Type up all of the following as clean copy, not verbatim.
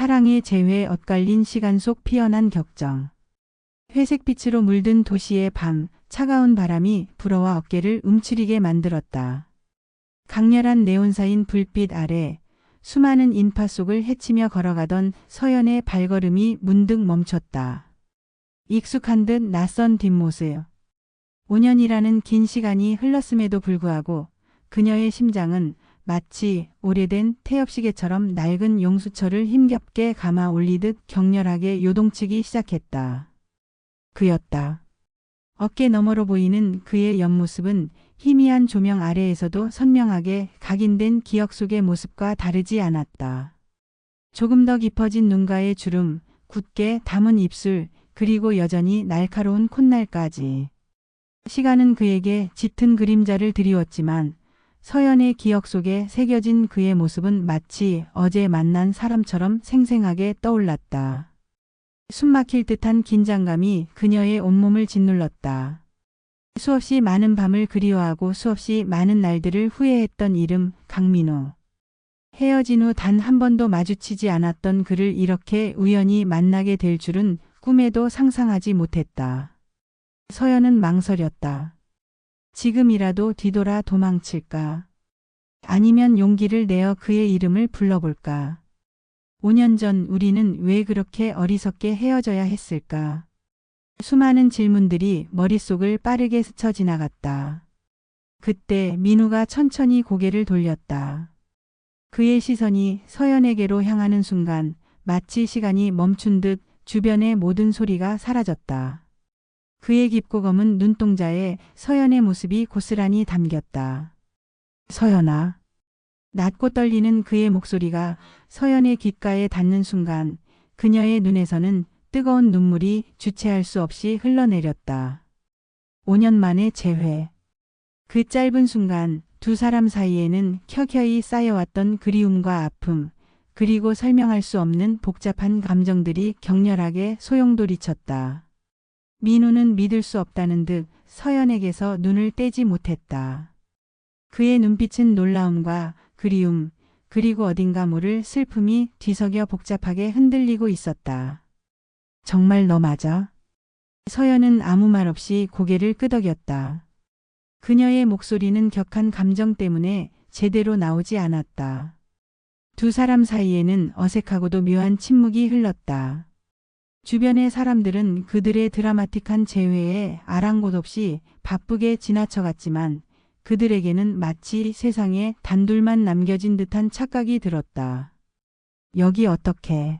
사랑의 재회에 엇갈린 시간 속 피어난 격정. 회색빛으로 물든 도시의 밤, 차가운 바람이 불어와 어깨를 움츠리게 만들었다. 강렬한 네온사인 불빛 아래 수많은 인파 속을 헤치며 걸어가던 서연의 발걸음이 문득 멈췄다. 익숙한 듯 낯선 뒷모습. 5년이라는 긴 시간이 흘렀음에도 불구하고 그녀의 심장은 마치 오래된 태엽시계처럼 낡은 용수철을 힘겹게 감아 올리듯 격렬하게 요동치기 시작했다. 그였다. 어깨 너머로 보이는 그의 옆모습은 희미한 조명 아래에서도 선명하게 각인된 기억 속의 모습과 다르지 않았다. 조금 더 깊어진 눈가의 주름, 굳게 담은 입술, 그리고 여전히 날카로운 콧날까지. 시간은 그에게 짙은 그림자를 드리웠지만 서연의 기억 속에 새겨진 그의 모습은 마치 어제 만난 사람처럼 생생하게 떠올랐다. 숨막힐 듯한 긴장감이 그녀의 온몸을 짓눌렀다. 수없이 많은 밤을 그리워하고 수없이 많은 날들을 후회했던 이름 강민우. 헤어진 후 단 한 번도 마주치지 않았던 그를 이렇게 우연히 만나게 될 줄은 꿈에도 상상하지 못했다. 서연은 망설였다. 지금이라도 뒤돌아 도망칠까? 아니면 용기를 내어 그의 이름을 불러볼까? 5년 전 우리는 왜 그렇게 어리석게 헤어져야 했을까? 수많은 질문들이 머릿속을 빠르게 스쳐 지나갔다. 그때 민우가 천천히 고개를 돌렸다. 그의 시선이 서연에게로 향하는 순간 마치 시간이 멈춘 듯 주변의 모든 소리가 사라졌다. 그의 깊고 검은 눈동자에 서연의 모습이 고스란히 담겼다. 서연아. 낮고 떨리는 그의 목소리가 서연의 귓가에 닿는 순간 그녀의 눈에서는 뜨거운 눈물이 주체할 수 없이 흘러내렸다. 5년 만의 재회. 그 짧은 순간 두 사람 사이에는 켜켜이 쌓여왔던 그리움과 아픔, 그리고 설명할 수 없는 복잡한 감정들이 격렬하게 소용돌이쳤다. 민우는 믿을 수 없다는 듯 서연에게서 눈을 떼지 못했다. 그의 눈빛은 놀라움과 그리움, 그리고 어딘가 모를 슬픔이 뒤섞여 복잡하게 흔들리고 있었다. 정말 너 맞아? 서연은 아무 말 없이 고개를 끄덕였다. 그녀의 목소리는 격한 감정 때문에 제대로 나오지 않았다. 두 사람 사이에는 어색하고도 묘한 침묵이 흘렀다. 주변의 사람들은 그들의 드라마틱한 재회에 아랑곳 없이 바쁘게 지나쳐갔지만 그들에게는 마치 세상에 단둘만 남겨진 듯한 착각이 들었다. 여기 어떻게?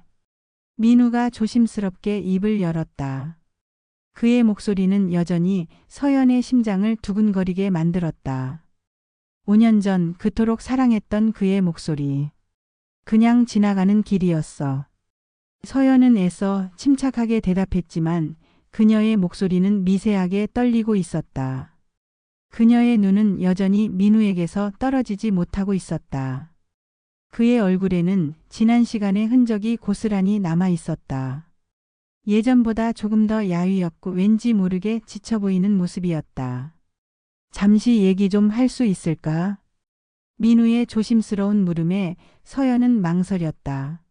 민우가 조심스럽게 입을 열었다. 그의 목소리는 여전히 서연의 심장을 두근거리게 만들었다. 5년 전 그토록 사랑했던 그의 목소리. 그냥 지나가는 길이었어. 서연은 애써 침착하게 대답했지만 그녀의 목소리는 미세하게 떨리고 있었다. 그녀의 눈은 여전히 민우에게서 떨어지지 못하고 있었다. 그의 얼굴에는 지난 시간의 흔적이 고스란히 남아 있었다. 예전보다 조금 더 야위었고 왠지 모르게 지쳐 보이는 모습이었다. 잠시 얘기 좀 할 수 있을까? 민우의 조심스러운 물음에 서연은 망설였다.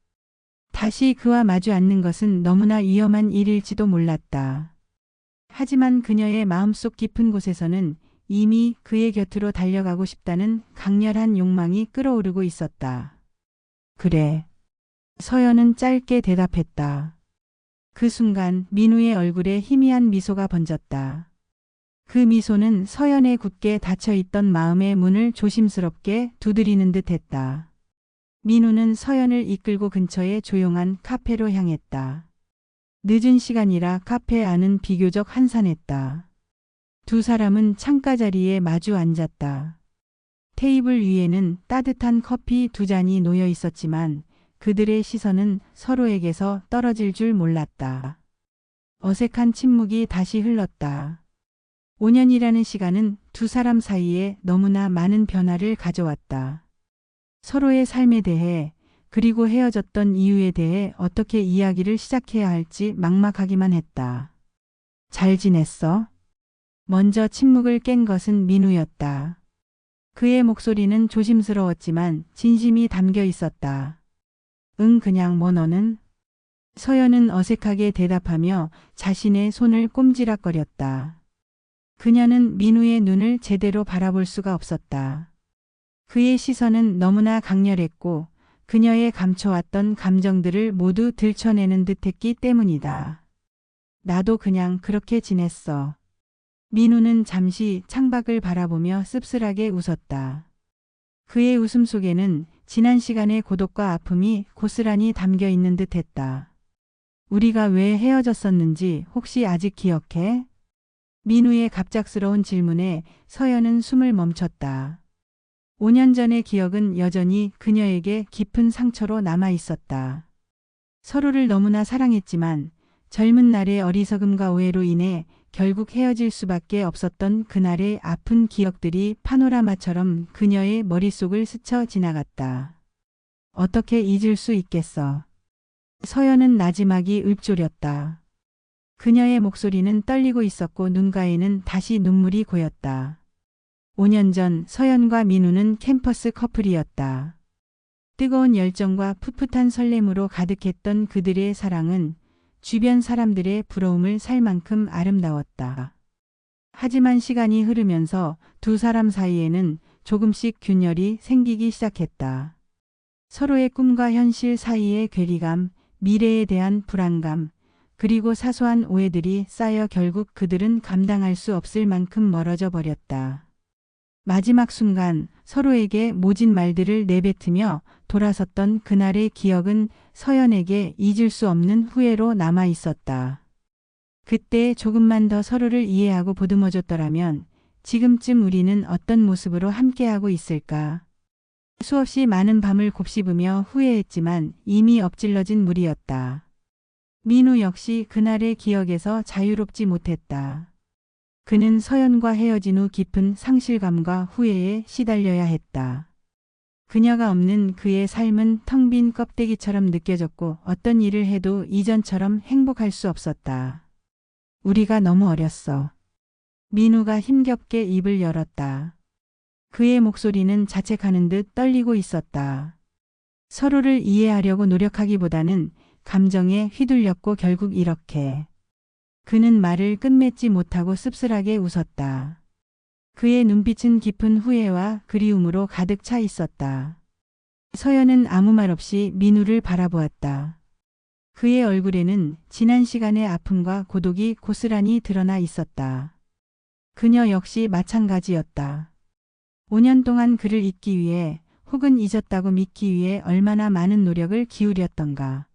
다시 그와 마주 앉는 것은 너무나 위험한 일일지도 몰랐다. 하지만 그녀의 마음속 깊은 곳에서는 이미 그의 곁으로 달려가고 싶다는 강렬한 욕망이 끓어오르고 있었다. 그래. 서연은 짧게 대답했다. 그 순간 민우의 얼굴에 희미한 미소가 번졌다. 그 미소는 서연의 굳게 닫혀있던 마음의 문을 조심스럽게 두드리는 듯 했다. 민우는 서연을 이끌고 근처의 조용한 카페로 향했다. 늦은 시간이라 카페 안은 비교적 한산했다. 두 사람은 창가 자리에 마주 앉았다. 테이블 위에는 따뜻한 커피 두 잔이 놓여 있었지만 그들의 시선은 서로에게서 떨어질 줄 몰랐다. 어색한 침묵이 다시 흘렀다. 5년이라는 시간은 두 사람 사이에 너무나 많은 변화를 가져왔다. 서로의 삶에 대해 그리고 헤어졌던 이유에 대해 어떻게 이야기를 시작해야 할지 막막하기만 했다. 잘 지냈어? 먼저 침묵을 깬 것은 민우였다. 그의 목소리는 조심스러웠지만 진심이 담겨 있었다. 응, 그냥 뭐 너는? 서연은 어색하게 대답하며 자신의 손을 꼼지락거렸다. 그녀는 민우의 눈을 제대로 바라볼 수가 없었다. 그의 시선은 너무나 강렬했고 그녀의 감춰왔던 감정들을 모두 들춰내는 듯했기 때문이다. 나도 그냥 그렇게 지냈어. 민우는 잠시 창밖을 바라보며 씁쓸하게 웃었다. 그의 웃음 속에는 지난 시간의 고독과 아픔이 고스란히 담겨 있는 듯했다. 우리가 왜 헤어졌었는지 혹시 아직 기억해? 민우의 갑작스러운 질문에 서연은 숨을 멈췄다. 5년 전의 기억은 여전히 그녀에게 깊은 상처로 남아 있었다. 서로를 너무나 사랑했지만 젊은 날의 어리석음과 오해로 인해 결국 헤어질 수밖에 없었던 그날의 아픈 기억들이 파노라마처럼 그녀의 머릿속을 스쳐 지나갔다. 어떻게 잊을 수 있겠어. 서연은 나지막이 읊조렸다. 그녀의 목소리는 떨리고 있었고 눈가에는 다시 눈물이 고였다. 5년 전 서연과 민우는 캠퍼스 커플이었다. 뜨거운 열정과 풋풋한 설렘으로 가득했던 그들의 사랑은 주변 사람들의 부러움을 살 만큼 아름다웠다. 하지만 시간이 흐르면서 두 사람 사이에는 조금씩 균열이 생기기 시작했다. 서로의 꿈과 현실 사이의 괴리감, 미래에 대한 불안감, 그리고 사소한 오해들이 쌓여 결국 그들은 감당할 수 없을 만큼 멀어져 버렸다. 마지막 순간 서로에게 모진 말들을 내뱉으며 돌아섰던 그날의 기억은 서연에게 잊을 수 없는 후회로 남아 있었다. 그때 조금만 더 서로를 이해하고 보듬어줬더라면 지금쯤 우리는 어떤 모습으로 함께하고 있을까? 수없이 많은 밤을 곱씹으며 후회했지만 이미 엎질러진 물이었다. 민우 역시 그날의 기억에서 자유롭지 못했다. 그는 서연과 헤어진 후 깊은 상실감과 후회에 시달려야 했다. 그녀가 없는 그의 삶은 텅 빈 껍데기처럼 느껴졌고 어떤 일을 해도 이전처럼 행복할 수 없었다. 우리가 너무 어렸어. 민우가 힘겹게 입을 열었다. 그의 목소리는 자책하는 듯 떨리고 있었다. 서로를 이해하려고 노력하기보다는 감정에 휘둘렸고 결국 이렇게. 그는 말을 끝맺지 못하고 씁쓸하게 웃었다. 그의 눈빛은 깊은 후회와 그리움으로 가득 차 있었다. 서연은 아무 말 없이 민우를 바라보았다. 그의 얼굴에는 지난 시간의 아픔과 고독이 고스란히 드러나 있었다. 그녀 역시 마찬가지였다. 5년 동안 그를 잊기 위해 혹은 잊었다고 믿기 위해 얼마나 많은 노력을 기울였던가.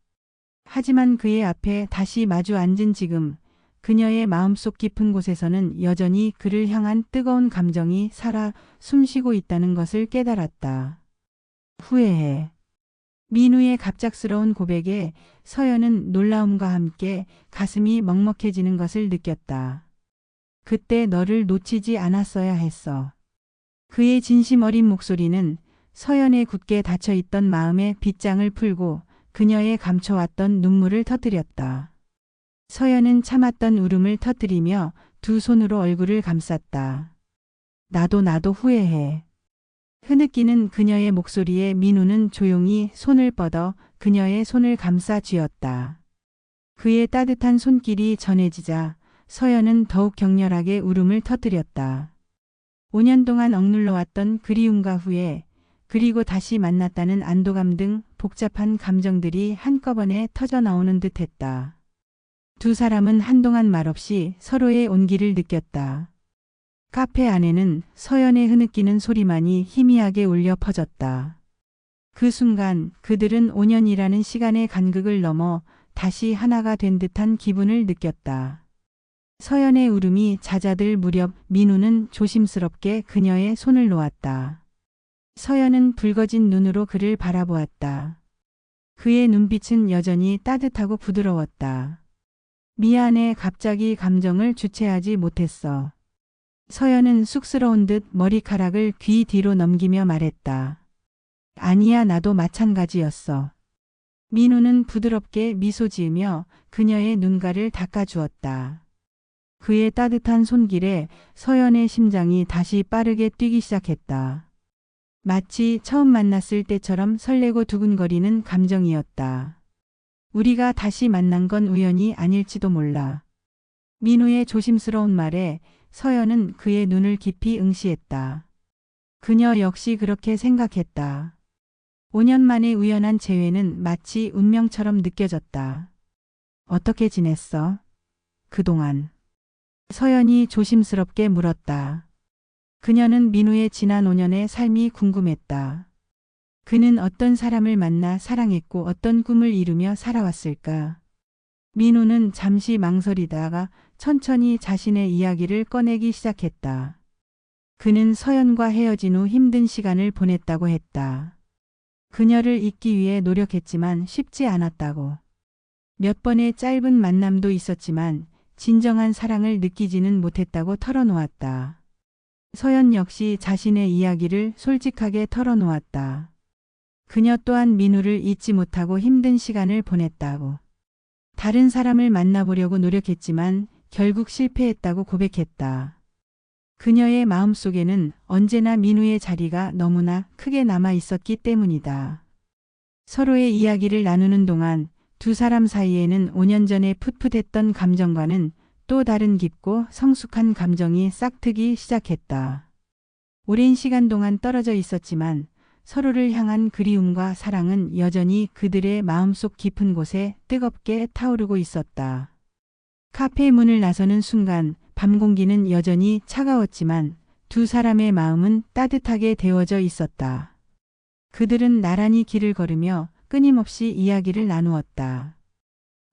하지만 그의 앞에 다시 마주 앉은 지금 그녀의 마음속 깊은 곳에서는 여전히 그를 향한 뜨거운 감정이 살아 숨쉬고 있다는 것을 깨달았다. 후회해. 민우의 갑작스러운 고백에 서연은 놀라움과 함께 가슴이 먹먹해지는 것을 느꼈다. 그때 너를 놓치지 않았어야 했어. 그의 진심 어린 목소리는 서연의 굳게 닫혀있던 마음의 빗장을 풀고 그녀의 감춰왔던 눈물을 터뜨렸다. 서연은 참았던 울음을 터뜨리며 두 손으로 얼굴을 감쌌다. 나도 후회해. 흐느끼는 그녀의 목소리에 민우는 조용히 손을 뻗어 그녀의 손을 감싸 쥐었다. 그의 따뜻한 손길이 전해지자 서연은 더욱 격렬하게 울음을 터뜨렸다. 5년 동안 억눌러 왔던 그리움과 후회, 그리고 다시 만났다는 안도감 등 복잡한 감정들이 한꺼번에 터져 나오는 듯했다. 두 사람은 한동안 말없이 서로의 온기를 느꼈다. 카페 안에는 서연의 흐느끼는 소리만이 희미하게 울려 퍼졌다. 그 순간 그들은 5년이라는 시간의 간극을 넘어 다시 하나가 된 듯한 기분을 느꼈다. 서연의 울음이 잦아들 무렵 민우는 조심스럽게 그녀의 손을 놓았다. 서연은 붉어진 눈으로 그를 바라보았다. 그의 눈빛은 여전히 따뜻하고 부드러웠다. 미안해, 갑자기 감정을 주체하지 못했어. 서연은 쑥스러운 듯 머리카락을 귀 뒤로 넘기며 말했다. 아니야, 나도 마찬가지였어. 민우는 부드럽게 미소 지으며 그녀의 눈가를 닦아주었다. 그의 따뜻한 손길에 서연의 심장이 다시 빠르게 뛰기 시작했다. 마치 처음 만났을 때처럼 설레고 두근거리는 감정이었다. 우리가 다시 만난 건 우연이 아닐지도 몰라. 민우의 조심스러운 말에 서연은 그의 눈을 깊이 응시했다. 그녀 역시 그렇게 생각했다. 5년 만의 우연한 재회는 마치 운명처럼 느껴졌다. 어떻게 지냈어? 그동안. 서연이 조심스럽게 물었다. 그녀는 민우의 지난 5년의 삶이 궁금했다. 그는 어떤 사람을 만나 사랑했고 어떤 꿈을 이루며 살아왔을까? 민우는 잠시 망설이다가 천천히 자신의 이야기를 꺼내기 시작했다. 그는 서연과 헤어진 후 힘든 시간을 보냈다고 했다. 그녀를 잊기 위해 노력했지만 쉽지 않았다고. 몇 번의 짧은 만남도 있었지만 진정한 사랑을 느끼지는 못했다고 털어놓았다. 서연 역시 자신의 이야기를 솔직하게 털어놓았다. 그녀 또한 민우를 잊지 못하고 힘든 시간을 보냈다고. 다른 사람을 만나보려고 노력했지만 결국 실패했다고 고백했다. 그녀의 마음속에는 언제나 민우의 자리가 너무나 크게 남아 있었기 때문이다. 서로의 이야기를 나누는 동안 두 사람 사이에는 5년 전에 풋풋했던 감정과는 또 다른 깊고 성숙한 감정이 싹트기 시작했다. 오랜 시간 동안 떨어져 있었지만 서로를 향한 그리움과 사랑은 여전히 그들의 마음속 깊은 곳에 뜨겁게 타오르고 있었다. 카페 문을 나서는 순간 밤 공기는 여전히 차가웠지만 두 사람의 마음은 따뜻하게 데워져 있었다. 그들은 나란히 길을 걸으며 끊임없이 이야기를 나누었다.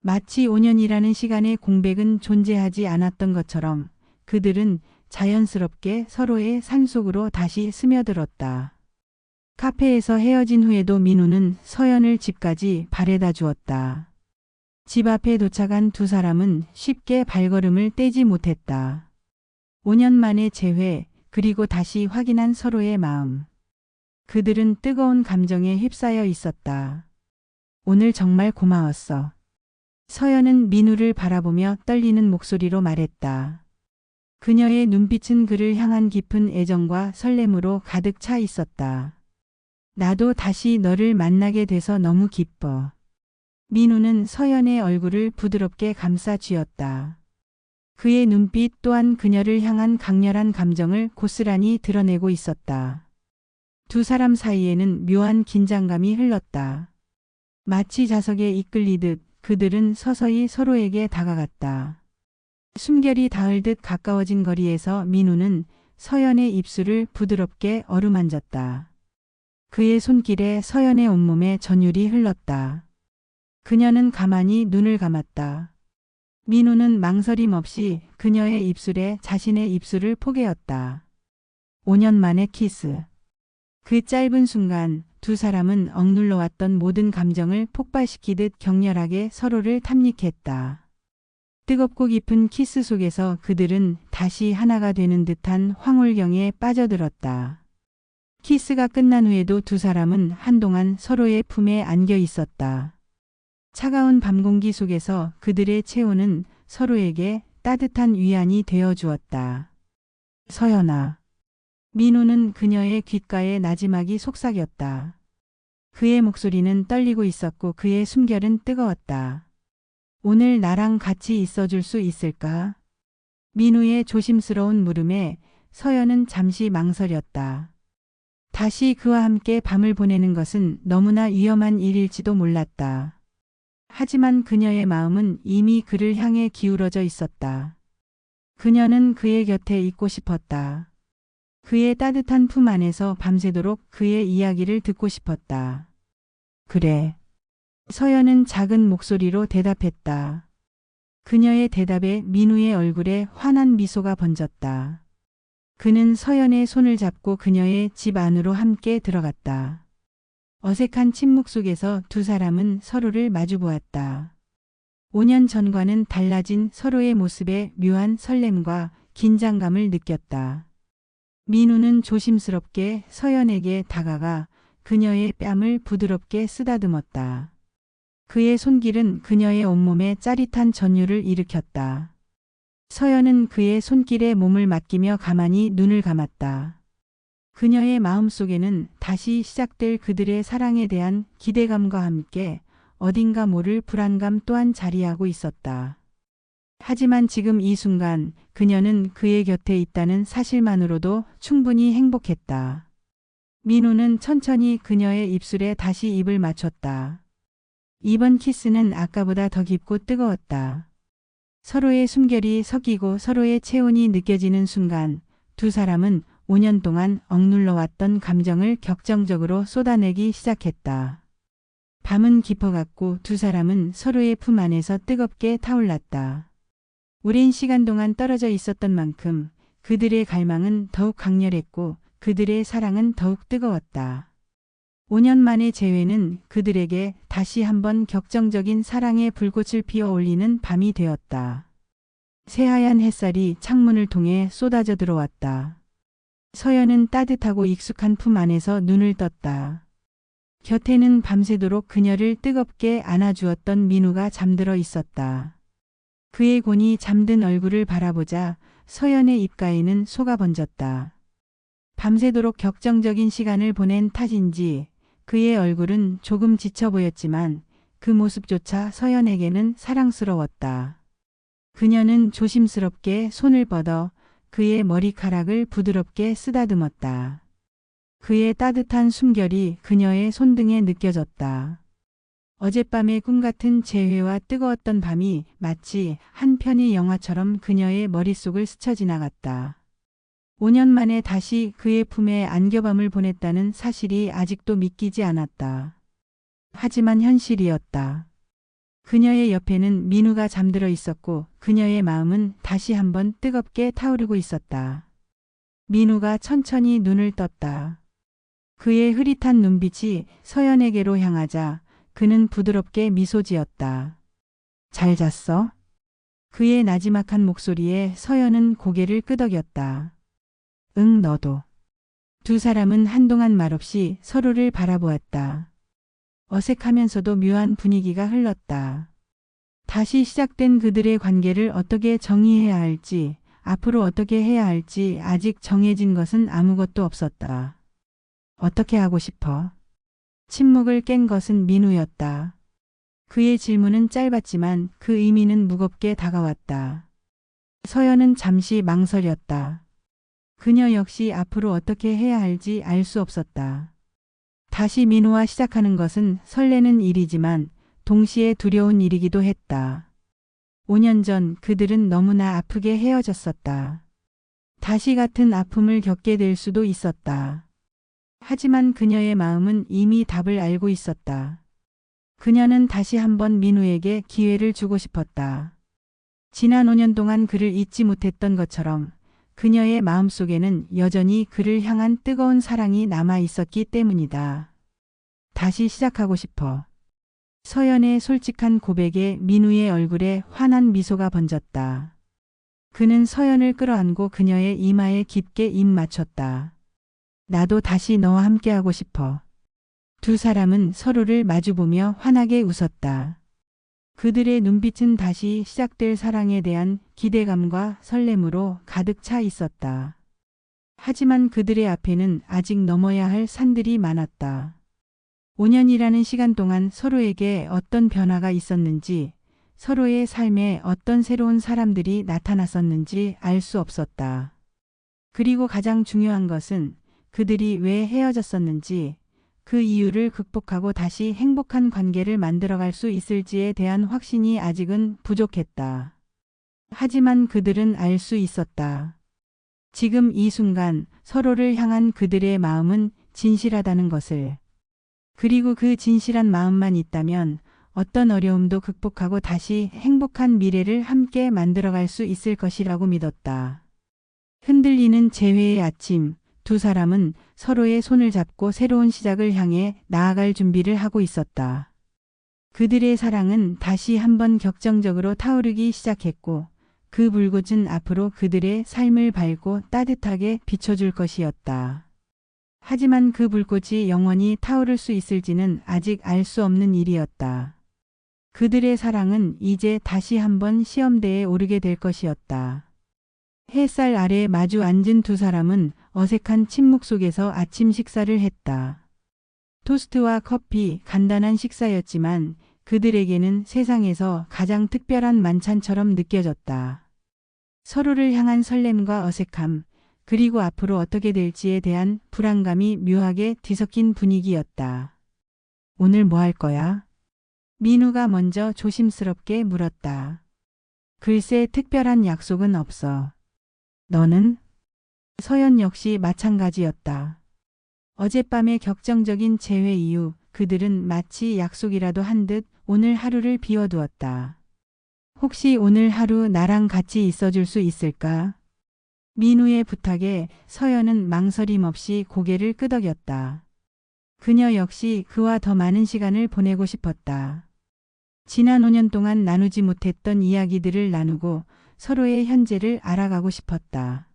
마치 5년이라는 시간의 공백은 존재하지 않았던 것처럼 그들은 자연스럽게 서로의 산속으로 다시 스며들었다. 카페에서 헤어진 후에도 민우는 서연을 집까지 바래다 주었다. 집 앞에 도착한 두 사람은 쉽게 발걸음을 떼지 못했다. 5년 만의 재회, 그리고 다시 확인한 서로의 마음. 그들은 뜨거운 감정에 휩싸여 있었다. 오늘 정말 고마웠어. 서연은 민우를 바라보며 떨리는 목소리로 말했다. 그녀의 눈빛은 그를 향한 깊은 애정과 설렘으로 가득 차 있었다. 나도 다시 너를 만나게 돼서 너무 기뻐. 민우는 서연의 얼굴을 부드럽게 감싸 쥐었다. 그의 눈빛 또한 그녀를 향한 강렬한 감정을 고스란히 드러내고 있었다. 두 사람 사이에는 묘한 긴장감이 흘렀다. 마치 자석에 이끌리듯 그들은 서서히 서로에게 다가갔다. 숨결이 닿을 듯 가까워진 거리에서 민우는 서연의 입술을 부드럽게 어루만졌다. 그의 손길에 서연의 온몸에 전율이 흘렀다. 그녀는 가만히 눈을 감았다. 민우는 망설임 없이 그녀의 입술에 자신의 입술을 포개었다. 5년 만의 키스. 그 짧은 순간 두 사람은 억눌러 왔던 모든 감정을 폭발시키듯 격렬하게 서로를 탐닉했다. 뜨겁고 깊은 키스 속에서 그들은 다시 하나가 되는 듯한 황홀경에 빠져들었다. 키스가 끝난 후에도 두 사람은 한동안 서로의 품에 안겨 있었다. 차가운 밤 공기 속에서 그들의 체온은 서로에게 따뜻한 위안이 되어 주었다. 서연아. 민우는 그녀의 귓가에 나지막이 속삭였다. 그의 목소리는 떨리고 있었고 그의 숨결은 뜨거웠다. 오늘 나랑 같이 있어줄 수 있을까? 민우의 조심스러운 물음에 서연은 잠시 망설였다. 다시 그와 함께 밤을 보내는 것은 너무나 위험한 일일지도 몰랐다. 하지만 그녀의 마음은 이미 그를 향해 기울어져 있었다. 그녀는 그의 곁에 있고 싶었다. 그의 따뜻한 품 안에서 밤새도록 그의 이야기를 듣고 싶었다. 그래. 서연은 작은 목소리로 대답했다. 그녀의 대답에 민우의 얼굴에 환한 미소가 번졌다. 그는 서연의 손을 잡고 그녀의 집 안으로 함께 들어갔다. 어색한 침묵 속에서 두 사람은 서로를 마주보았다. 5년 전과는 달라진 서로의 모습에 묘한 설렘과 긴장감을 느꼈다. 민우는 조심스럽게 서연에게 다가가 그녀의 뺨을 부드럽게 쓰다듬었다. 그의 손길은 그녀의 온몸에 짜릿한 전율을 일으켰다. 서연은 그의 손길에 몸을 맡기며 가만히 눈을 감았다. 그녀의 마음속에는 다시 시작될 그들의 사랑에 대한 기대감과 함께 어딘가 모를 불안감 또한 자리하고 있었다. 하지만 지금 이 순간 그녀는 그의 곁에 있다는 사실만으로도 충분히 행복했다. 민우는 천천히 그녀의 입술에 다시 입을 맞췄다. 이번 키스는 아까보다 더 깊고 뜨거웠다. 서로의 숨결이 섞이고 서로의 체온이 느껴지는 순간 두 사람은 5년 동안 억눌러왔던 감정을 격정적으로 쏟아내기 시작했다. 밤은 깊어갔고 두 사람은 서로의 품 안에서 뜨겁게 타올랐다. 오랜 시간 동안 떨어져 있었던 만큼 그들의 갈망은 더욱 강렬했고 그들의 사랑은 더욱 뜨거웠다. 5년 만의 재회는 그들에게 다시 한번 격정적인 사랑의 불꽃을 피워 올리는 밤이 되었다. 새하얀 햇살이 창문을 통해 쏟아져 들어왔다. 서연은 따뜻하고 익숙한 품 안에서 눈을 떴다. 곁에는 밤새도록 그녀를 뜨겁게 안아주었던 민우가 잠들어 있었다. 그의 곤히 잠든 얼굴을 바라보자 서연의 입가에는 소가 번졌다. 밤새도록 격정적인 시간을 보낸 탓인지 그의 얼굴은 조금 지쳐 보였지만 그 모습조차 서연에게는 사랑스러웠다. 그녀는 조심스럽게 손을 뻗어 그의 머리카락을 부드럽게 쓰다듬었다. 그의 따뜻한 숨결이 그녀의 손등에 느껴졌다. 어젯밤의 꿈 같은 재회와 뜨거웠던 밤이 마치 한 편의 영화처럼 그녀의 머릿속을 스쳐 지나갔다. 5년 만에 다시 그의 품에 안겨밤을 보냈다는 사실이 아직도 믿기지 않았다. 하지만 현실이었다. 그녀의 옆에는 민우가 잠들어 있었고 그녀의 마음은 다시 한번 뜨겁게 타오르고 있었다. 민우가 천천히 눈을 떴다. 그의 흐릿한 눈빛이 서연에게로 향하자 그는 부드럽게 미소 지었다. 잘 잤어? 그의 나지막한 목소리에 서연은 고개를 끄덕였다. 응, 너도. 두 사람은 한동안 말없이 서로를 바라보았다. 어색하면서도 묘한 분위기가 흘렀다. 다시 시작된 그들의 관계를 어떻게 정의해야 할지, 앞으로 어떻게 해야 할지 아직 정해진 것은 아무것도 없었다. 어떻게 하고 싶어? 침묵을 깬 것은 민우였다. 그의 질문은 짧았지만 그 의미는 무겁게 다가왔다. 서연은 잠시 망설였다. 그녀 역시 앞으로 어떻게 해야 할지 알 수 없었다. 다시 민우와 시작하는 것은 설레는 일이지만 동시에 두려운 일이기도 했다. 5년 전 그들은 너무나 아프게 헤어졌었다. 다시 같은 아픔을 겪게 될 수도 있었다. 하지만 그녀의 마음은 이미 답을 알고 있었다. 그녀는 다시 한번 민우에게 기회를 주고 싶었다. 지난 5년 동안 그를 잊지 못했던 것처럼 그녀의 마음속에는 여전히 그를 향한 뜨거운 사랑이 남아 있었기 때문이다. 다시 시작하고 싶어. 서연의 솔직한 고백에 민우의 얼굴에 환한 미소가 번졌다. 그는 서연을 끌어안고 그녀의 이마에 깊게 입 맞췄다. 나도 다시 너와 함께하고 싶어. 두 사람은 서로를 마주보며 환하게 웃었다. 그들의 눈빛은 다시 시작될 사랑에 대한 기대감과 설렘으로 가득 차 있었다. 하지만 그들의 앞에는 아직 넘어야 할 산들이 많았다. 5년이라는 시간 동안 서로에게 어떤 변화가 있었는지, 서로의 삶에 어떤 새로운 사람들이 나타났었는지 알 수 없었다. 그리고 가장 중요한 것은 그들이 왜 헤어졌었는지, 그 이유를 극복하고 다시 행복한 관계를 만들어갈 수 있을지에 대한 확신이 아직은 부족했다. 하지만 그들은 알 수 있었다. 지금 이 순간 서로를 향한 그들의 마음은 진실하다는 것을. 그리고 그 진실한 마음만 있다면 어떤 어려움도 극복하고 다시 행복한 미래를 함께 만들어갈 수 있을 것이라고 믿었다. 흔들리는 재회의 아침, 두 사람은 서로의 손을 잡고 새로운 시작을 향해 나아갈 준비를 하고 있었다. 그들의 사랑은 다시 한번 격정적으로 타오르기 시작했고 그 불꽃은 앞으로 그들의 삶을 밝고 따뜻하게 비춰줄 것이었다. 하지만 그 불꽃이 영원히 타오를 수 있을지는 아직 알 수 없는 일이었다. 그들의 사랑은 이제 다시 한번 시험대에 오르게 될 것이었다. 햇살 아래 마주 앉은 두 사람은 어색한 침묵 속에서 아침 식사를 했다. 토스트와 커피, 간단한 식사였지만 그들에게는 세상에서 가장 특별한 만찬처럼 느껴졌다. 서로를 향한 설렘과 어색함, 그리고 앞으로 어떻게 될지에 대한 불안감이 묘하게 뒤섞인 분위기였다. 오늘 뭐 할 거야? 민우가 먼저 조심스럽게 물었다. 글쎄 특별한 약속은 없어. 너는? 서연 역시 마찬가지였다. 어젯밤의 격정적인 재회 이후 그들은 마치 약속이라도 한 듯 오늘 하루를 비워두었다. 혹시 오늘 하루 나랑 같이 있어줄 수 있을까? 민우의 부탁에 서연은 망설임 없이 고개를 끄덕였다. 그녀 역시 그와 더 많은 시간을 보내고 싶었다. 지난 5년 동안 나누지 못했던 이야기들을 나누고 서로의 현재를 알아가고 싶었다.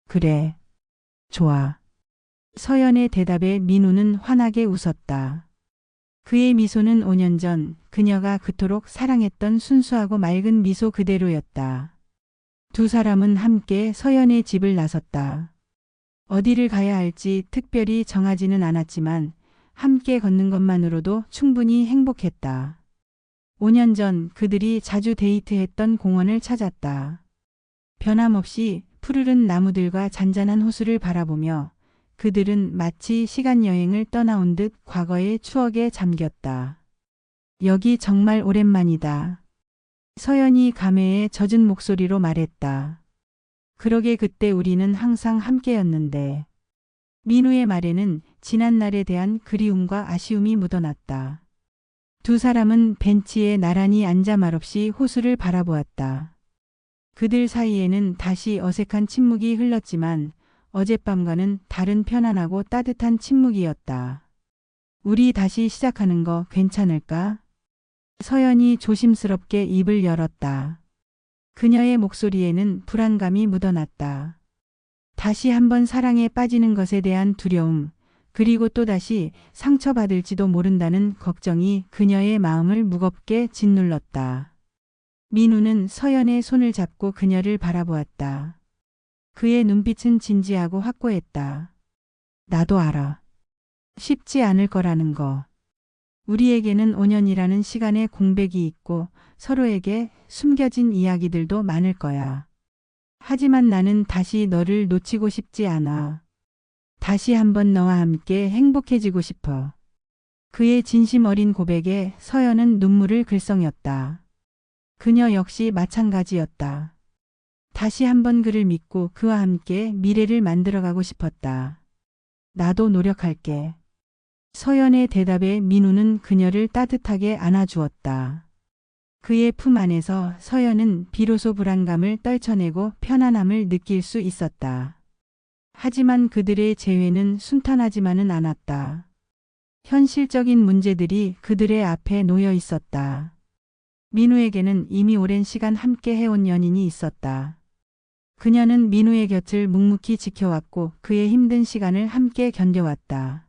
그래. 좋아. 서연의 대답에 민우는 환하게 웃었다. 그의 미소는 5년 전 그녀가 그토록 사랑했던 순수하고 맑은 미소 그대로였다. 두 사람은 함께 서연의 집을 나섰다. 어디를 가야 할지 특별히 정하지는 않았지만 함께 걷는 것만으로도 충분히 행복했다. 5년 전 그들이 자주 데이트했던 공원을 찾았다. 변함없이 푸르른 나무들과 잔잔한 호수를 바라보며 그들은 마치 시간 여행을 떠나온 듯 과거의 추억에 잠겼다. 여기 정말 오랜만이다. 서연이 감회에 젖은 목소리로 말했다. 그러게 그때 우리는 항상 함께였는데. 민우의 말에는 지난날에 대한 그리움과 아쉬움이 묻어났다. 두 사람은 벤치에 나란히 앉아 말없이 호수를 바라보았다. 그들 사이에는 다시 어색한 침묵이 흘렀지만 어젯밤과는 다른 편안하고 따뜻한 침묵이었다. 우리 다시 시작하는 거 괜찮을까? 서연이 조심스럽게 입을 열었다. 그녀의 목소리에는 불안감이 묻어났다. 다시 한번 사랑에 빠지는 것에 대한 두려움, 그리고 또다시 상처받을지도 모른다는 걱정이 그녀의 마음을 무겁게 짓눌렀다. 민우는 서연의 손을 잡고 그녀를 바라보았다. 그의 눈빛은 진지하고 확고했다. 나도 알아. 쉽지 않을 거라는 거. 우리에게는 5년이라는 시간의 공백이 있고 서로에게 숨겨진 이야기들도 많을 거야. 하지만 나는 다시 너를 놓치고 싶지 않아. 다시 한번 너와 함께 행복해지고 싶어. 그의 진심 어린 고백에 서연은 눈물을 글썽였다. 그녀 역시 마찬가지였다. 다시 한번 그를 믿고 그와 함께 미래를 만들어가고 싶었다. 나도 노력할게. 서연의 대답에 민우는 그녀를 따뜻하게 안아주었다. 그의 품 안에서 서연은 비로소 불안감을 떨쳐내고 편안함을 느낄 수 있었다. 하지만 그들의 재회는 순탄하지만은 않았다. 현실적인 문제들이 그들의 앞에 놓여 있었다. 민우에게는 이미 오랜 시간 함께 해온 연인이 있었다. 그녀는 민우의 곁을 묵묵히 지켜왔고 그의 힘든 시간을 함께 견뎌왔다.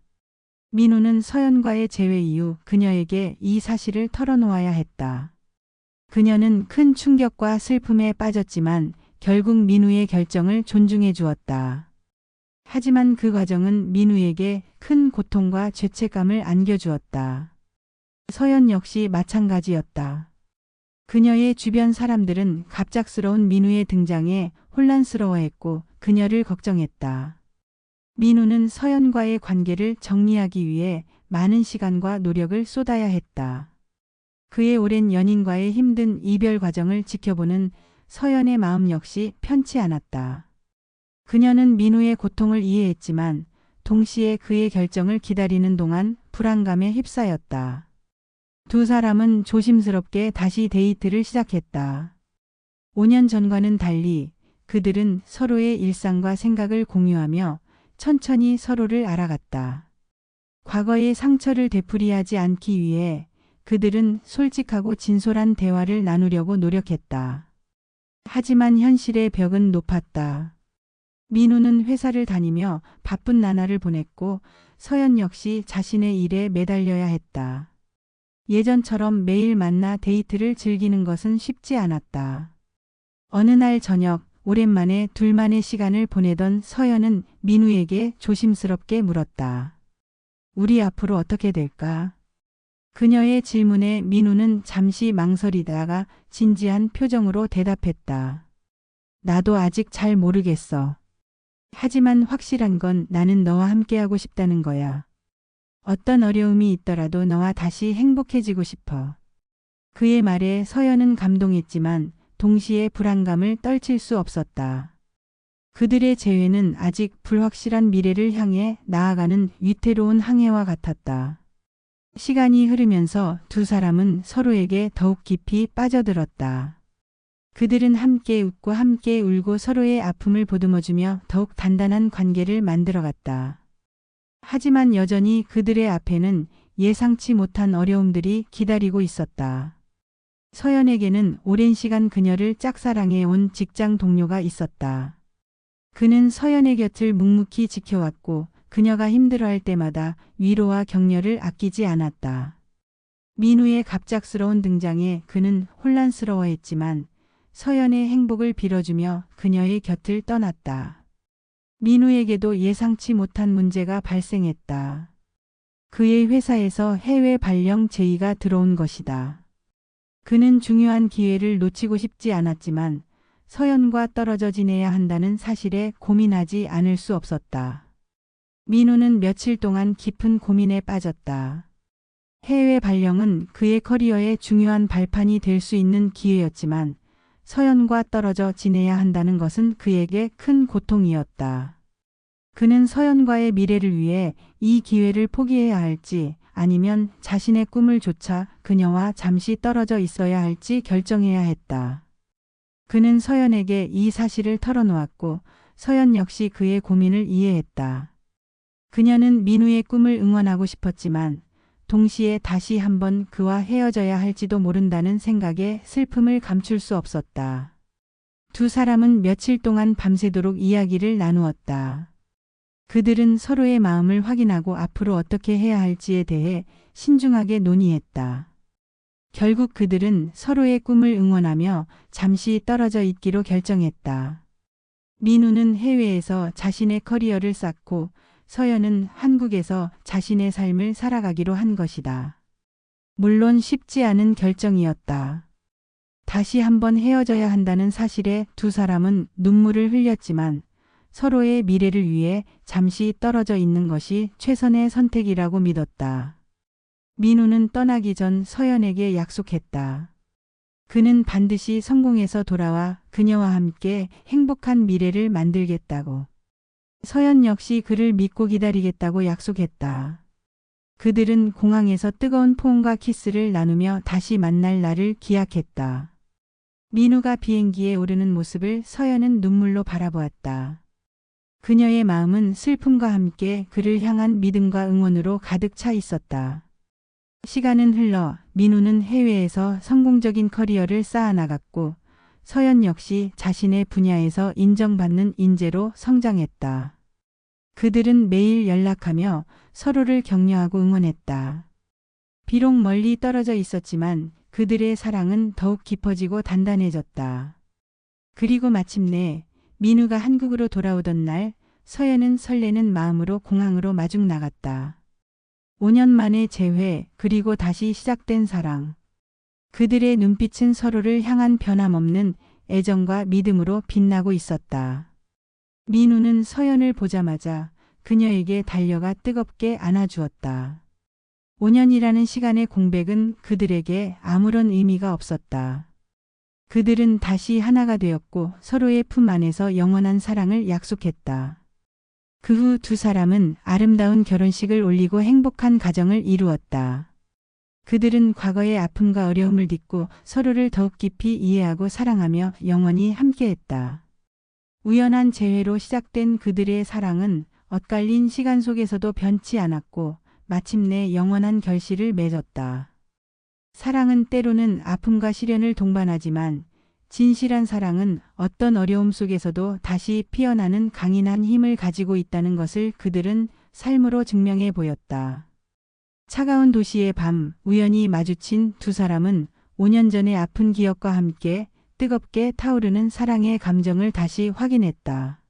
민우는 서연과의 재회 이후 그녀에게 이 사실을 털어놓아야 했다. 그녀는 큰 충격과 슬픔에 빠졌지만 결국 민우의 결정을 존중해 주었다. 하지만 그 과정은 민우에게 큰 고통과 죄책감을 안겨주었다. 서연 역시 마찬가지였다. 그녀의 주변 사람들은 갑작스러운 민우의 등장에 혼란스러워했고 그녀를 걱정했다. 민우는 서연과의 관계를 정리하기 위해 많은 시간과 노력을 쏟아야 했다. 그의 오랜 연인과의 힘든 이별 과정을 지켜보는 서연의 마음 역시 편치 않았다. 그녀는 민우의 고통을 이해했지만 동시에 그의 결정을 기다리는 동안 불안감에 휩싸였다. 두 사람은 조심스럽게 다시 데이트를 시작했다. 5년 전과는 달리 그들은 서로의 일상과 생각을 공유하며 천천히 서로를 알아갔다. 과거의 상처를 되풀이하지 않기 위해 그들은 솔직하고 진솔한 대화를 나누려고 노력했다. 하지만 현실의 벽은 높았다. 민우는 회사를 다니며 바쁜 나날을 보냈고 서연 역시 자신의 일에 매달려야 했다. 예전처럼 매일 만나 데이트를 즐기는 것은 쉽지 않았다. 어느 날 저녁 오랜만에 둘만의 시간을 보내던 서연은 민우에게 조심스럽게 물었다. 우리 앞으로 어떻게 될까? 그녀의 질문에 민우는 잠시 망설이다가 진지한 표정으로 대답했다. 나도 아직 잘 모르겠어. 하지만 확실한 건 나는 너와 함께하고 싶다는 거야. 어떤 어려움이 있더라도 너와 다시 행복해지고 싶어. 그의 말에 서연은 감동했지만 동시에 불안감을 떨칠 수 없었다. 그들의 재회는 아직 불확실한 미래를 향해 나아가는 위태로운 항해와 같았다. 시간이 흐르면서 두 사람은 서로에게 더욱 깊이 빠져들었다. 그들은 함께 웃고 함께 울고 서로의 아픔을 보듬어주며 더욱 단단한 관계를 만들어갔다. 하지만 여전히 그들의 앞에는 예상치 못한 어려움들이 기다리고 있었다. 서연에게는 오랜 시간 그녀를 짝사랑해 온 직장 동료가 있었다. 그는 서연의 곁을 묵묵히 지켜왔고 그녀가 힘들어할 때마다 위로와 격려를 아끼지 않았다. 민우의 갑작스러운 등장에 그는 혼란스러워했지만 서연의 행복을 빌어주며 그녀의 곁을 떠났다. 민우에게도 예상치 못한 문제가 발생했다. 그의 회사에서 해외 발령 제의가 들어온 것이다. 그는 중요한 기회를 놓치고 싶지 않았지만 서연과 떨어져 지내야 한다는 사실에 고민하지 않을 수 없었다. 민우는 며칠 동안 깊은 고민에 빠졌다. 해외 발령은 그의 커리어의 중요한 발판이 될 수 있는 기회였지만 서연과 떨어져 지내야 한다는 것은 그에게 큰 고통이었다. 그는 서연과의 미래를 위해 이 기회를 포기해야 할지 아니면 자신의 꿈을 좇아 그녀와 잠시 떨어져 있어야 할지 결정해야 했다. 그는 서연에게 이 사실을 털어놓았고 서연 역시 그의 고민을 이해했다. 그녀는 민우의 꿈을 응원하고 싶었지만 동시에 다시 한번 그와 헤어져야 할지도 모른다는 생각에 슬픔을 감출 수 없었다. 두 사람은 며칠 동안 밤새도록 이야기를 나누었다. 그들은 서로의 마음을 확인하고 앞으로 어떻게 해야 할지에 대해 신중하게 논의했다. 결국 그들은 서로의 꿈을 응원하며 잠시 떨어져 있기로 결정했다. 민우는 해외에서 자신의 커리어를 쌓고 서연은 한국에서 자신의 삶을 살아가기로 한 것이다. 물론 쉽지 않은 결정이었다. 다시 한번 헤어져야 한다는 사실에 두 사람은 눈물을 흘렸지만 서로의 미래를 위해 잠시 떨어져 있는 것이 최선의 선택이라고 믿었다. 민우는 떠나기 전 서연에게 약속했다. 그는 반드시 성공해서 돌아와 그녀와 함께 행복한 미래를 만들겠다고. 서연 역시 그를 믿고 기다리겠다고 약속했다. 그들은 공항에서 뜨거운 포옹과 키스를 나누며 다시 만날 날을 기약했다. 민우가 비행기에 오르는 모습을 서연은 눈물로 바라보았다. 그녀의 마음은 슬픔과 함께 그를 향한 믿음과 응원으로 가득 차 있었다. 시간은 흘러 민우는 해외에서 성공적인 커리어를 쌓아나갔고 서연 역시 자신의 분야에서 인정받는 인재로 성장했다. 그들은 매일 연락하며 서로를 격려하고 응원했다. 비록 멀리 떨어져 있었지만 그들의 사랑은 더욱 깊어지고 단단해졌다. 그리고 마침내 민우가 한국으로 돌아오던 날 서연은 설레는 마음으로 공항으로 마중 나갔다. 5년 만의 재회 그리고 다시 시작된 사랑. 그들의 눈빛은 서로를 향한 변함없는 애정과 믿음으로 빛나고 있었다. 민우는 서연을 보자마자 그녀에게 달려가 뜨겁게 안아주었다. 5년이라는 시간의 공백은 그들에게 아무런 의미가 없었다. 그들은 다시 하나가 되었고 서로의 품 안에서 영원한 사랑을 약속했다. 그 후 두 사람은 아름다운 결혼식을 올리고 행복한 가정을 이루었다. 그들은 과거의 아픔과 어려움을 딛고 서로를 더욱 깊이 이해하고 사랑하며 영원히 함께했다. 우연한 재회로 시작된 그들의 사랑은 엇갈린 시간 속에서도 변치 않았고 마침내 영원한 결실을 맺었다. 사랑은 때로는 아픔과 시련을 동반하지만 진실한 사랑은 어떤 어려움 속에서도 다시 피어나는 강인한 힘을 가지고 있다는 것을 그들은 삶으로 증명해 보였다. 차가운 도시의 밤, 우연히 마주친 두 사람은 5년 전의 아픈 기억과 함께 뜨겁게 타오르는 사랑의 감정을 다시 확인했다.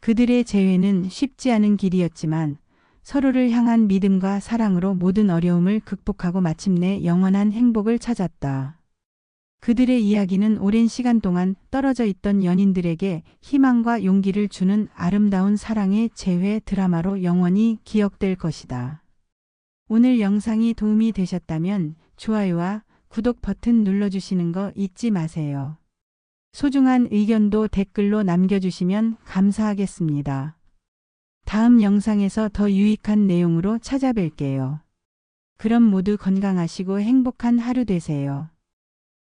그들의 재회는 쉽지 않은 길이었지만 서로를 향한 믿음과 사랑으로 모든 어려움을 극복하고 마침내 영원한 행복을 찾았다. 그들의 이야기는 오랜 시간 동안 떨어져 있던 연인들에게 희망과 용기를 주는 아름다운 사랑의 재회 드라마로 영원히 기억될 것이다. 오늘 영상이 도움이 되셨다면 좋아요와 구독 버튼 눌러주시는 거 잊지 마세요. 소중한 의견도 댓글로 남겨주시면 감사하겠습니다. 다음 영상에서 더 유익한 내용으로 찾아뵐게요. 그럼 모두 건강하시고 행복한 하루 되세요.